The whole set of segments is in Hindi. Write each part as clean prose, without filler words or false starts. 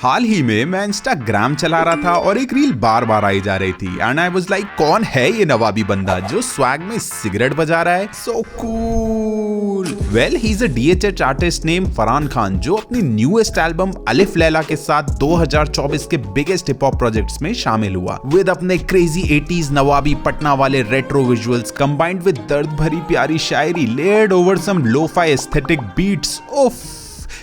हाल ही में मैं इंस्टाग्राम चला रहा था और एक रील बार बार आई जा रही थी एंड आई वाज लाइक, कौन है ये नवाबी बंदा जो स्वैग में सिगरेट बजा रहा है? So cool. Well, he is a DHH artist name Farhan Khan जो अपनी न्यूएस्ट एल्बम अलिफ लैला के साथ 2024 के बिगेस्ट हिप हॉप प्रोजेक्ट्स में शामिल हुआ विद अपने क्रेजी 80s नवाबी पटना वाले रेट्रो विजुअल्स कंबाइंड विद दर्द भरी प्यारी शायरी layered over some lofi aesthetic beats. उफ,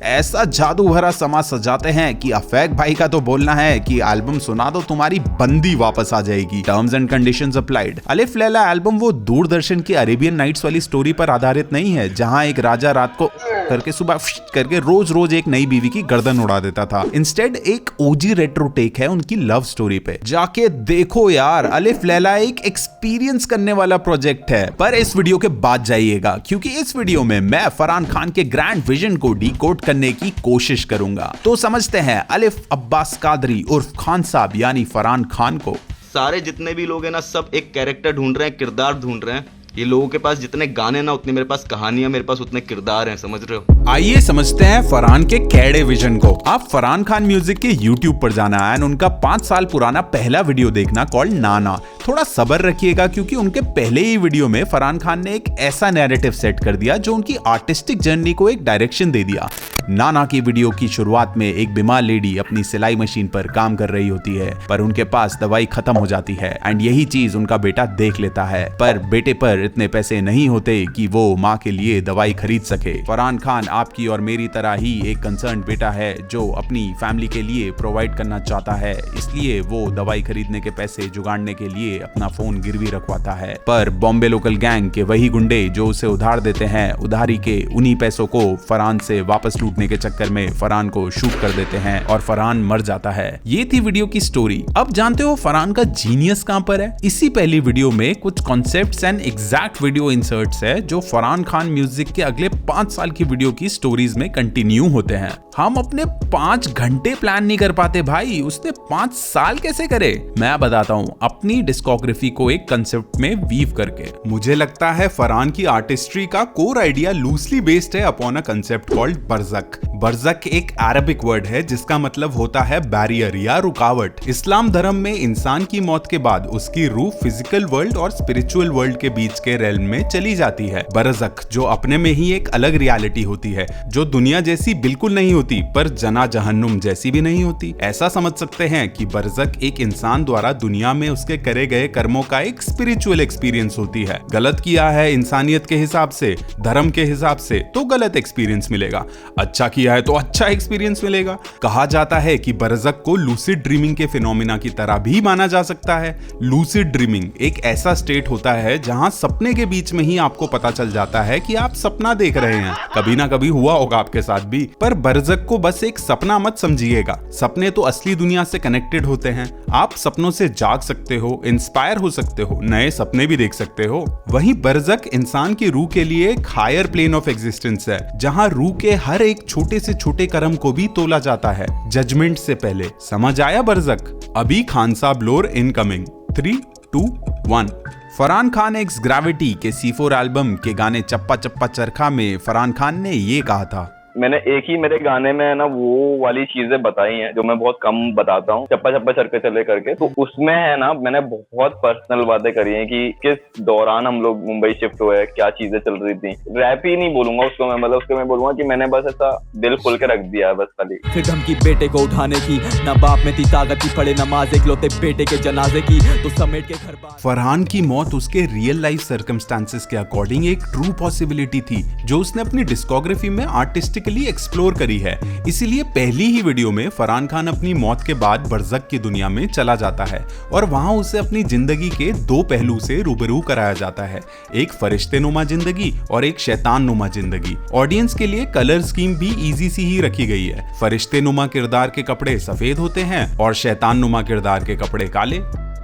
ऐसा जादू भरा समा सजाते हैं कि अफैक भाई का तो बोलना है कि एल्बम सुना दो तुम्हारी बंदी वापस आ जाएगी। Terms and conditions applied. अलिफ लैला एल्बम वो दूरदर्शन की अरेबियन नाइट्स वाली स्टोरी पर आधारित नहीं है जहां एक राजा रात को करके सुबह करके रोज रोज एक नई बीवी की गर्दन उड़ा देता था। इंस्टेड एक ओजी रेट्रो टेक है उनकी लव स्टोरी पे। जाके देखो यार, अलिफ लैला एक एक्सपीरियंस करने वाला प्रोजेक्ट है। पर इस वीडियो के बाद जाइएगा क्योंकि इस वीडियो में मैं फरहान खान के ग्रैंड विजन को डीकोड करने की कोशिश करूंगा। तो समझते हैं अलिफ अब्बास कादरी उर्फ खान साहब यानी फरहान खान को। सारे जितने भी लोग हैं ना, सब एक कैरेक्टर ढूंढ रहे हैं, किरदार ढूंढ रहे हैं। ये लोगों के पास जितने गाने ना उतने मेरे पास कहानियां, मेरे पास उतने किरदार हैं, समझ रहे हो? आइए समझते हैं फरहान के कैडे विजन को। आप फरहान खान म्यूजिक के YouTube पर जाना एंड उनका 5 साल पुराना पहला वीडियो देखना कॉल्ड नाना। थोड़ा सब्र रखिएगा क्योंकि उनके पहले ही वीडियो में फरहान खान ने एक ऐसा नैरेटिव सेट कर दिया जो उनकी आर्टिस्टिक जर्नी को एक डायरेक्शन दे दिया। नाना की वीडियो की शुरुआत में एक बीमार लेडी अपनी सिलाई मशीन पर काम कर रही होती है पर उनके पास दवाई खत्म हो जाती है एंड यही चीज उनका बेटा देख लेता है। पर बेटे पर इतने पैसे नहीं होते कि वो माँ के लिए दवाई खरीद सके। फरहान खान आपकी और मेरी तरह ही एक कंसर्न बेटा है जो अपनी फैमिली के लिए प्रोवाइड करना चाहता है, इसलिए वो दवाई खरीदने के पैसे जुगाड़ने के लिए अपना फोन गिरवी रखवाता है। पर बॉम्बे लोकल गैंग के वही गुंडे जो उसे उधार देते हैं, उधारी के उन्हीं पैसों को फरहान से वापस लूटने के चक्कर में फरहान को शूट कर देते हैं और फरहान मर जाता है। ये थी वीडियो की स्टोरी। अब जानते हो फरहान का जीनियस कहां पर है? इसी पहली वीडियो में कुछ concepts and exact video inserts है जो फरहान खान म्यूजिक के अगले 5 साल की वीडियो की स्टोरीज में कंटिन्यू होते हैं। हम अपने 5 घंटे प्लान नहीं कर पाते भाई, उसने 5 साल कैसे करे? मैं बताता हूँ, अपनी डिस्कोग्राफी को एक कंसेप्ट में वीव करके। मुझे लगता है फरहान की आर्टिस्ट्री का कोर आइडिया लूजली बेस्ड है अपॉन अ कंसेप्ट कॉल्ड बरज़क। बरज़क एक अरबिक वर्ड है जिसका मतलब होता है बैरियर या रुकावट। इस्लाम धर्म में इंसान की मौत के बाद उसकी रूह फिजिकल वर्ल्ड और स्पिरिचुअल वर्ल्ड के बीच के रेल्म में चली जाती है। बरज़क जो अपने में ही एक अलग रियलिटी होती है जो दुनिया जैसी बिल्कुल नहीं होती पर जना जहन्नुम जैसी भी नहीं होती। ऐसा समझ सकते हैं कि बरज़क एक इंसान द्वारा दुनिया में उसके करे गए कर्मों का एक स्पिरिचुअल एक्सपीरियंस होती है। गलत किया है इंसानियत के हिसाब से, धर्म के हिसाब से तो गलत एक्सपीरियंस मिलेगा, अच्छा किया है तो अच्छा एक्सपीरियंस मिलेगा। कहा जाता है कि बरज़क को लूसिड ड्रीमिंग के फिनोमिना की तरह भी माना जा सकता है। लूसिड ड्रीमिंग एक ऐसा स्टेट होता है जहां सपने के बीच में ही आपको पता चल जाता है कि आप सपना देख रहे हैं। कभी ना कभी हुआ होगा आपके साथ भी। पर बरज़क को बस एक सपना मत समझिएगा, सपने तो असली दुनिया से कनेक्टेड होते हैं। आप सपनों से जाग सकते हो, इंस्पायर हो सकते हो, नए सपने भी देख सकते हो। वहीं बरज़क इंसान की रूह के लिए एक हायर प्लेन ऑफ एग्जिस्टेंस है जहां रूह के हर एक छोटे से छोटे कर्म को भी तोला जाता है जजमेंट से पहले। समझ आया बरज़क? अभी खान साहब लोर incoming. 3, 2, 1। Farhan Khan x gravity के C4 एल्बम के गाने चप्पा चप्पा चरखा में फरहान खान ने ये कहा था, मैंने एक ही मेरे गाने में ना वो वाली चीजें बताई हैं जो मैं बहुत कम बताता हूँ, चप्पा चप्पा चरके चले करके। तो उसमें है ना मैंने बहुत पर्सनल बातें करी हैं कि किस दौरान हम लोग मुंबई शिफ्ट हुए, क्या चीजें चल रही थी। रैप ही नहीं बोलूंगा उसको मैं, मतलब उसको मैं बोलूंगा कि मैंने बस ऐसा दिल खोल के रख दिया है बस खाली। फिर धमकी बेटे को उठाने की, ना बाप में थी ताकत की, पड़े नमाज इकलौते बेटे के जनाजे की तो समेट के घर बार। फरहान की मौत उसके रियल लाइफ सर्कमस्टांसेस के अकॉर्डिंग एक ट्रू पॉसिबिलिटी थी जो उसने अपनी डिस्कोग्राफी में आर्टिस्टिक एक्सप्लोर करी है। इसीलिए पहली ही वीडियो में फरहान खान अपनी मौत के बाद बरज़क की दुनिया में चला जाता है और वहां उसे अपनी जिंदगी के 2 पहलू से रूबरू कराया जाता है, एक फरिश्ते नुमा जिंदगी और एक शैतान नुमा जिंदगी। ऑडियंस के लिए कलर स्कीम भी इजी सी ही रखी गई है। फरिश्ते नुमा किरदार के कपड़े सफेद होते हैं और शैतान नुमा किरदार के कपड़े काले।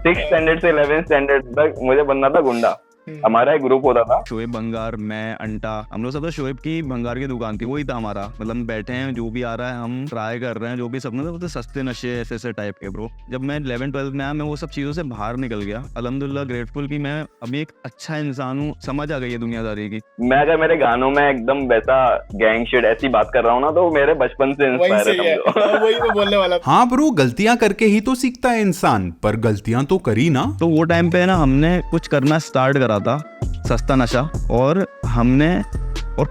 6th स्टैंडर्ड से 11th स्टैंडर्ड तक मुझे बनना था गुंडा। हमारा एक ग्रुप होता था। शोएब भंगार, मैं, अंटा, हम लोग सब शोएब की भंगार की दुकान थी, वही था हमारा। मतलब हम बैठे हैं, जो भी आ रहा है हम ट्राई कर रहे हैं, जो भी सपने थे, सस्ते नशे ऐसे टाइप के ब्रो। जब मैं 11-12 में आया, मैं वो सब चीज़ों से बाहर निकल गया। अल्हम्दुलिल्लाह ग्रेटफुल कि मैं अभी एक अच्छा इंसान हूँ, समझ आ गई है दुनियादारी की। मैं अगर मेरे गानों में एकदम वैसा गैंग शिट ऐसी बात कर रहा हूँ ना, तो मेरे बचपन से इंस्पायर है समझो। वही मैं बोलने वाला था। हाँ ब्रो, गलतियां करके ही तो सीखता है इंसान, पर गलतियां तो करी ना। तो वो टाइम पे ना हमने कुछ करना स्टार्ट करा था, सस्ता नशा, और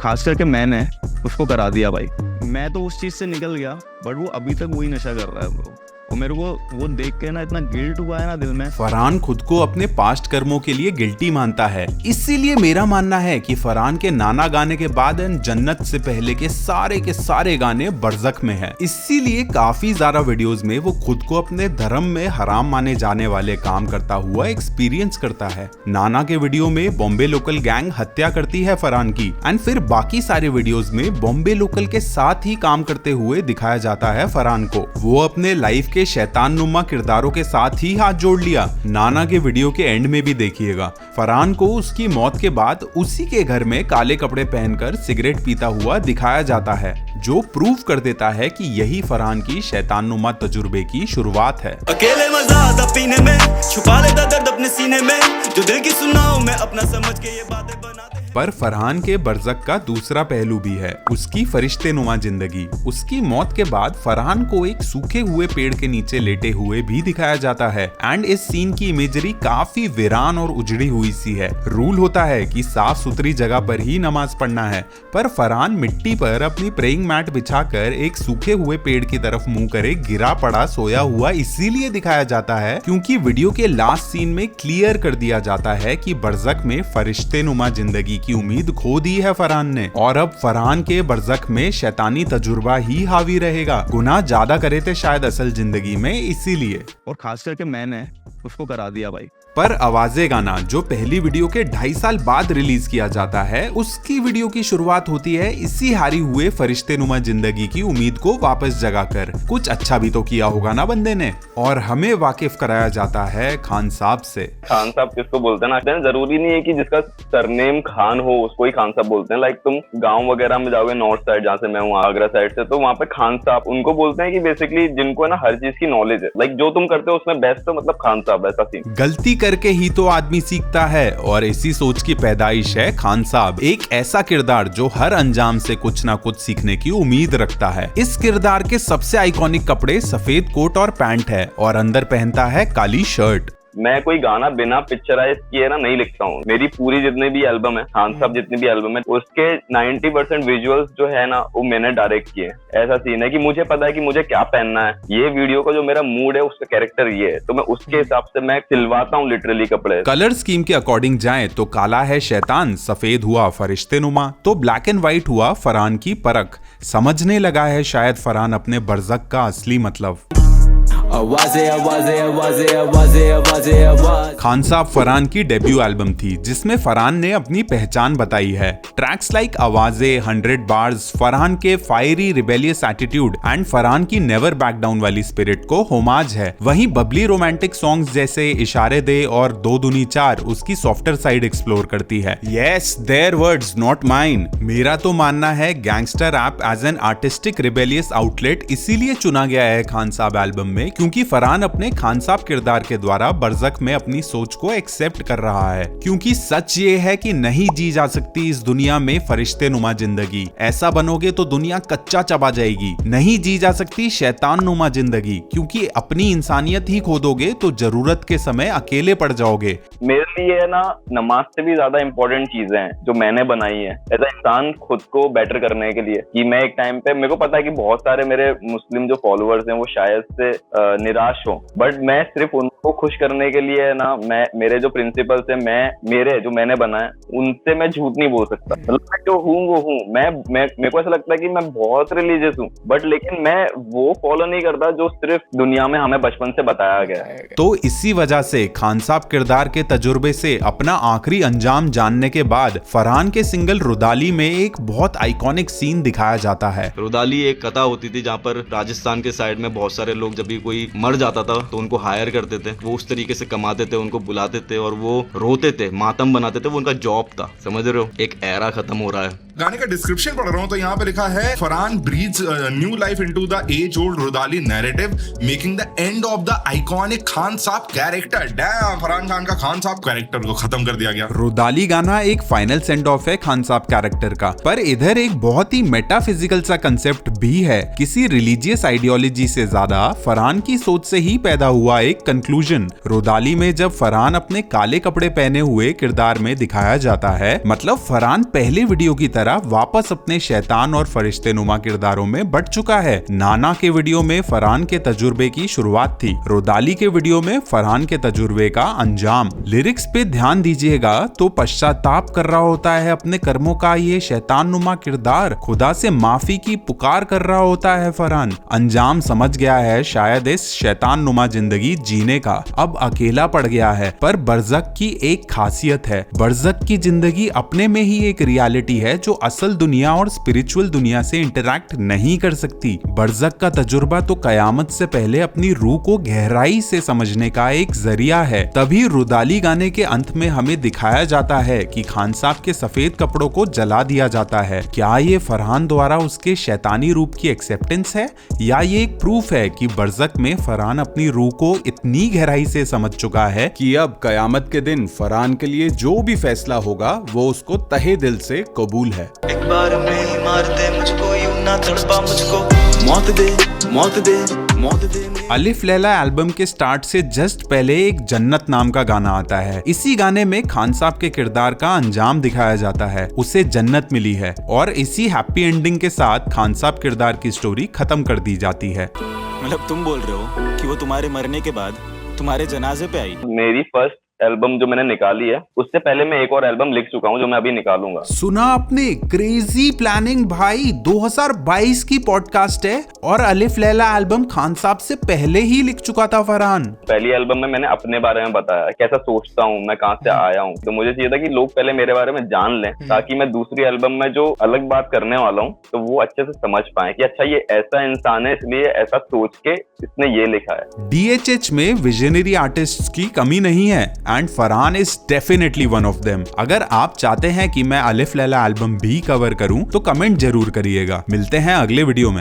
खास करके मैंने उसको करा दिया भाई। मैं तो उस चीज़ से निकल गया, बट वो अभी तक वही नशा कर रहा है ब्रो। और मेरे को वो देख के ना इतना गिल्ट हुआ है ना दिल में। फरहान खुद को अपने पास्ट कर्मों के लिए गिल्टी मानता है, इसीलिए मेरा मानना है कि फरहान के नाना गाने के बाद जन्नत से पहले के सारे गाने बरज़ख में है। इसीलिए काफी ज्यादा वीडियोस में वो खुद को अपने धर्म में हराम माने जाने वाले काम करता हुआ एक्सपीरियंस करता है। नाना के वीडियो में बॉम्बे लोकल गैंग हत्या करती है फरहान की, एंड फिर बाकी सारे वीडियोस में बॉम्बे लोकल के साथ ही काम करते हुए दिखाया जाता है फरहान को। वो अपने लाइफ के शैतान नुमा किरदारों के साथ ही हाथ जोड़ लिया। नाना के वीडियो के एंड में भी देखिएगा, फरहान को उसकी मौत के बाद उसी के घर में काले कपड़े पहनकर सिगरेट पीता हुआ दिखाया जाता है, जो प्रूव कर देता है कि यही फरहान की शैतान नुमा तजुर्बे की शुरुआत है। अकेले मजा आता पीने में, छुपा लेता दर्द अपने सीने में, जो दिल की सुनाओ मैं अपना समझ के ये बातें बनाते। पर फरहान के बरज़ख का दूसरा पहलू भी है, उसकी फरिश्ते नुमा जिंदगी। उसकी मौत के बाद फरहान को एक सूखे हुए पेड़ के नीचे लेटे हुए भी दिखाया जाता है, एंड इस सीन की इमेजरी काफी वीरान और उजड़ी हुई सी है। रूल होता है कि साफ सुथरी जगह पर ही नमाज पढ़ना है, पर फरहान मिट्टी पर अपनी प्रेइंग मैट बिछाकर एक सूखे हुए पेड़ की तरफ मुंह करे गिरा पड़ा सोया हुआ इसीलिए दिखाया जाता है क्योंकि वीडियो के लास्ट सीन में क्लियर कर दिया जाता है कि बरज़ख में फरिश्ते नुमा जिंदगी की उम्मीद खो दी है फरहान ने, और अब फरहान के बरज़ख में शैतानी तजुर्बा ही हावी रहेगा। गुनाह ज्यादा करे थे शायद असल जिंदगी में, इसीलिए। और खास करके मैंने उसको करा दिया भाई। पर आवाज़े गाना जो पहली वीडियो के 2.5 साल बाद रिलीज किया जाता है, उसकी वीडियो की शुरुआत होती है इसी हारी हुए फरिश्ते नुमा जिंदगी की उम्मीद को वापस जगाकर। कुछ अच्छा भी तो किया होगा ना बंदे ने, और हमें वाकिफ कराया जाता है खान साहब से। खान साहब किसको बोलते हैं ना, जरूरी नहीं है कि जिसका सरनेम खान हो उसको ही खान साहब बोलते हैं। लाइक तुम गाँव वगैरह में जाओगे, नॉर्थ साइड जहाँ से मैं हूँ, आगरा साइड से, तो वहाँ पे खान साहब उनको बोलते हैं कि बेसिकली जिनको है ना हर चीज की नॉलेज है। लाइक जो तुम करते हो उसमें बेस्ट हो, मतलब खान साहब, ऐसा सीन। गलती करके ही तो आदमी सीखता है, और इसी सोच की पैदाइश है खान साहब, एक ऐसा किरदार जो हर अंजाम से कुछ ना कुछ सीखने की उम्मीद रखता है। इस किरदार के सबसे आइकॉनिक कपड़े सफेद कोट और पैंट है, और अंदर पहनता है काली शर्ट। मैं कोई गाना बिना पिक्चराइज किए ना नहीं लिखता हूँ। मेरी पूरी जितने भी एल्बम है, खान साहब जितनी भी एल्बम है, उसके 90% विजुअल्स जो है ना वो मैंने डायरेक्ट किए। ऐसा सीन है कि मुझे पता है कि मुझे क्या पहनना है, ये वीडियो का जो मेरा मूड है उसका कैरेक्टर ये है, तो मैं उसके हिसाब से मैं सिलवाता हूँ लिटरली कपड़े। कलर स्कीम के अकॉर्डिंग जाए तो काला है शैतान, सफेद हुआ फरिश्ते नुमा, तो ब्लैक एंड व्हाइट हुआ फरहान की परख। समझने लगा है शायद फरहान अपने बरज़ख का असली मतलब। आवाज़े आवाज़े आवाज़े आवाज़े आवाज़े आवाज़। खान साहब फरहान की डेब्यू एल्बम थी जिसमें फरहान ने अपनी पहचान बताई है। ट्रैक्स लाइक आवाज़े, 100 बार्स फरहान के fiery rebellious attitude and Farhan की नेवर बैक डाउन वाली स्पिरिट को होमाज है। वहीं बबली रोमांटिक सॉन्ग्स जैसे इशारे दे और 2 दूनी 4 उसकी सॉफ्टर साइड एक्सप्लोर करती है। Yes, their words not mine. मेरा तो मानना है gangster rap as an artistic rebellious outlet इसीलिए चुना गया है खान साहब एल्बम में क्योंकि फरहान अपने खान साहब किरदार के द्वारा बरज़ख में अपनी सोच को एक्सेप्ट कर रहा है। क्योंकि सच ये है कि नहीं जी जा सकती इस दुनिया में फरिश्ते नुमा जिंदगी। ऐसा बनोगे तो दुनिया कच्चा चबा जाएगी। नहीं जी जा सकती शैतान नुमा जिंदगी, क्योंकि अपनी इंसानियत ही खो दोगे तो जरूरत के समय अकेले पड़ जाओगे। मेरे लिए ना नमाज से भी ज्यादा इंपॉर्टेंट चीजें हैं जो मैंने बनाई है एज इंसान खुद को बेटर करने के लिए। कि मैं एक टाइम पे, मेरे को पता है कि बहुत सारे मेरे मुस्लिम जो फॉलोअर्स हैं वो शायद से निराश हो, बट मैं सिर्फ उनको खुश करने के लिए ना, मैं मेरे जो प्रिंसिपल्स है, मेरे जो मैंने बनाए उनसे मैं झूठ नहीं बोल सकता। मतलब मैं जो हूँ वो हूँ। मेरे को ऐसा लगता है कि मैं बहुत रिलीजियस हूँ, बट लेकिन मैं वो फॉलो नहीं करता जो सिर्फ दुनिया में हमें बचपन से बताया गया है। तो इसी वजह से खान साहब किरदार के तजुर्बे से अपना आखिरी अंजाम जानने के बाद फरहान के सिंगल रुदाली में एक बहुत आइकॉनिक सीन दिखाया जाता है। रुदाली एक कथा होती थी जहाँ पर राजस्थान के साइड में बहुत सारे लोग जब भी कोई मर जाता था तो उनको हायर करते थे थे, वो उस तरीके से कमाते थे, उनको बुलाते थे और वो रोते थे, मातम बनाते थे, वो उनका जॉब था, समझ रहे हो। एक एरा खत्म हो रहा है। गाने का डिस्क्रिप्शन पढ़ रहा हूं तो यहाँ पे लिखा है Farhan breathes new life into the age old Rudaali narrative making the end of the iconic Khan Sahab character. Dam, Farhan Khan का खान साहब कैरेक्टर को खत्म कर दिया गया। रुदाली गाना एक फाइनल सेंड ऑफ है खान साहब कैरेक्टर का, पर इधर एक बहुत ही मेटाफिजिकल सा कंसेप्ट भी है। किसी रिलीजियस आइडियोलॉजी से ज्यादा फरहान की सोच से ही पैदा हुआ एक कंक्लूजन। रुदाली में जब फरहान अपने काले कपड़े पहने हुए किरदार में दिखाया जाता है, मतलब फरहान पहले वीडियो की तरह वापस अपने शैतान और फरिश्ते नुमा किरदारों में बढ़ चुका है। नाना के वीडियो में फरहान के तजुर्बे की शुरुआत थी, रुदाली के वीडियो में फरहान के तजुर्बे का अंजाम। लिरिक्स पे ध्यान दीजिएगा तो पश्चाताप कर रहा होता है अपने कर्मों का ये शैतान नुमा किरदार, खुदा से माफी की पुकार कर रहा होता है फरहान। अंजाम समझ गया है शायद इस शैतान नुमा जिंदगी जीने का, अब अकेला पड़ गया है। पर बरज़क की एक खासियत है, बरज़क की जिंदगी अपने में ही एक रियलिटी है जो असल दुनिया और स्पिरिचुअल दुनिया से इंटरैक्ट नहीं कर सकती। बरज़क का तजुर्बा तो कयामत से पहले अपनी रूह को गहराई से समझने का एक जरिया है। तभी रुदाली गाने के अंत में हमें दिखाया जाता है कि खान साहब के सफेद कपड़ों को जला दिया जाता है। क्या ये फरहान द्वारा उसके शैतानी रूप की एक्सेप्टेंस है, या ये एक प्रूफ है कि बरज़क में फरहान अपनी रूह को इतनी गहराई से समझ चुका है कि अब कयामत के दिन फरहान के लिए जो भी फैसला होगा वो उसको तहे दिल से कबूल है। एक बार में ही मार दे मुझको, यूं ना तड़पा मुझको, मौत दे मौत दे मौत दे। अलिफ लैला एल्बम के स्टार्ट से जस्ट पहले एक जन्नत नाम का गाना आता है। इसी गाने में खान साहब के किरदार का अंजाम दिखाया जाता है, उसे जन्नत मिली है, और इसी हैप्पी एंडिंग के साथ खान साहब किरदार की स्टोरी खत्म कर दी जाती है। मतलब तुम बोल रहे हो कि वो तुम्हारे मरने के बाद तुम्हारे जनाजे पे आई? मेरी फर्स्ट एल्बम जो मैंने निकाली है, उससे पहले मैं एक और एल्बम लिख चुका हूँ जो मैं अभी निकालूंगा। सुना आपने, क्रेजी प्लानिंग भाई। 2022 की पॉडकास्ट है और अलिफ लैला एल्बम खान साहब से पहले ही लिख चुका था फरहान। पहली एल्बम में मैंने अपने बारे में बताया, कैसा सोचता हूँ मैं, कहाँ से आया हूँ। तो मुझे चाहिए था कि लोग पहले मेरे बारे में जान लें, ताकि मैं दूसरी एल्बम में जो अलग बात करने वाला हूँ तो वो अच्छे से समझ पाए कि अच्छा ये ऐसा इंसान है, इसलिए ऐसा सोच के इसने ये लिखा है। DHH में विजनरी आर्टिस्ट्स की कमी नहीं है and Farhan is definitely one of them. अगर आप चाहते हैं कि मैं अलिफ लैला एल्बम भी कवर करूं तो कमेंट जरूर करिएगा। मिलते हैं अगले वीडियो में।